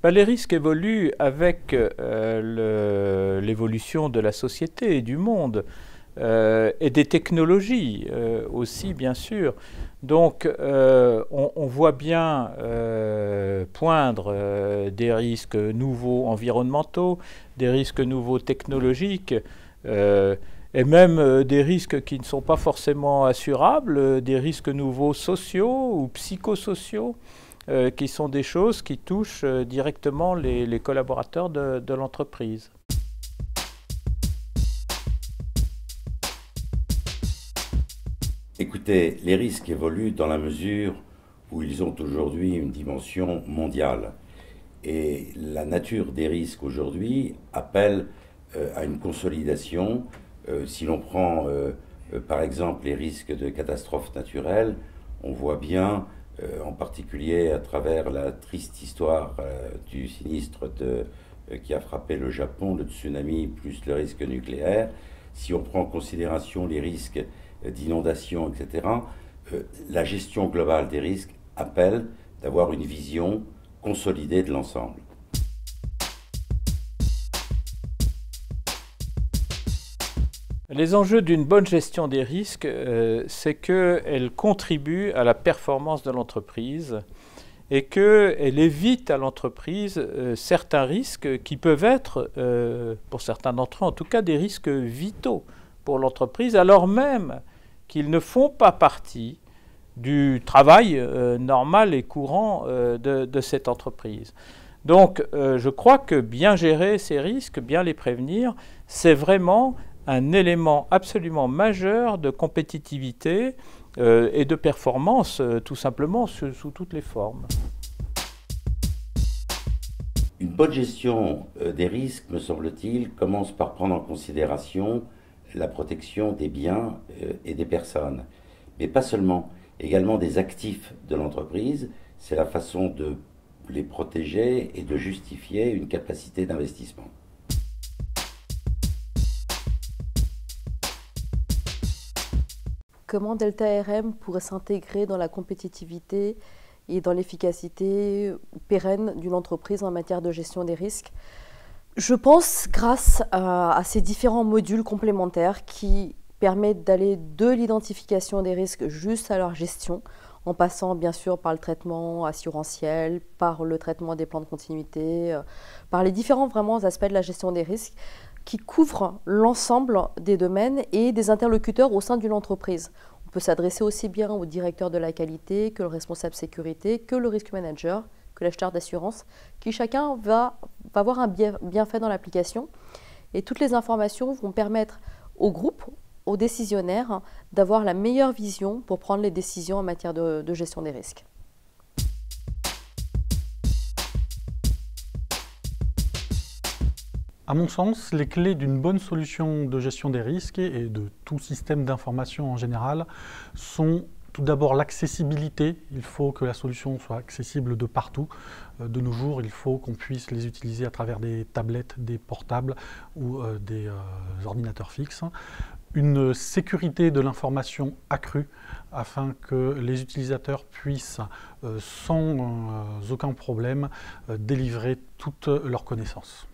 Les risques évoluent avec l'évolution de la société et du monde et des technologies aussi, bien sûr. Donc, on voit bien poindre des risques nouveaux environnementaux, des risques nouveaux technologiques, et même des risques qui ne sont pas forcément assurables, des risques nouveaux sociaux ou psychosociaux, qui sont des choses qui touchent directement les collaborateurs de l'entreprise. Écoutez, les risques évoluent dans la mesure où ils ont aujourd'hui une dimension mondiale. Et la nature des risques aujourd'hui appelle à une consolidation. Si l'on prend par exemple les risques de catastrophes naturelles, on voit bien, en particulier à travers la triste histoire du sinistre qui a frappé le Japon, le tsunami plus le risque nucléaire, si on prend en considération les risques d'inondation, etc., la gestion globale des risques appelle d'avoir une vision consolidée de l'ensemble. Les enjeux d'une bonne gestion des risques, c'est qu'elle contribue à la performance de l'entreprise et qu'elle évite à l'entreprise certains risques qui peuvent être, pour certains d'entre eux en tout cas, des risques vitaux pour l'entreprise, alors même qu'ils ne font pas partie du travail normal et courant de cette entreprise. Donc je crois que bien gérer ces risques, bien les prévenir, c'est vraiment un élément absolument majeur de compétitivité et de performance, tout simplement, sous toutes les formes. Une bonne gestion des risques, me semble-t-il, commence par prendre en considération la protection des biens et des personnes. Mais pas seulement, également des actifs de l'entreprise. C'est la façon de les protéger et de justifier une capacité d'investissement. Comment Delta RM pourrait s'intégrer dans la compétitivité et dans l'efficacité pérenne d'une entreprise en matière de gestion des risques? Je pense grâce à ces différents modules complémentaires qui permettent d'aller de l'identification des risques juste à leur gestion, en passant bien sûr par le traitement assurantiel, par le traitement des plans de continuité, par les différents vraiment aspects de la gestion des risques qui couvrent l'ensemble des domaines et des interlocuteurs au sein d'une entreprise. On peut s'adresser aussi bien au directeur de la qualité que le responsable sécurité, que le risk manager, que l'acheteur d'assurance, qui chacun va avoir un bienfait dans l'application. Et toutes les informations vont permettre au groupe, aux décisionnaires, d'avoir la meilleure vision pour prendre les décisions en matière de gestion des risques. À mon sens, les clés d'une bonne solution de gestion des risques et de tout système d'information en général sont tout d'abord l'accessibilité. Il faut que la solution soit accessible de partout. De nos jours, il faut qu'on puisse les utiliser à travers des tablettes, des portables ou des ordinateurs fixes. Une sécurité de l'information accrue afin que les utilisateurs puissent, sans aucun problème, délivrer toutes leurs connaissances.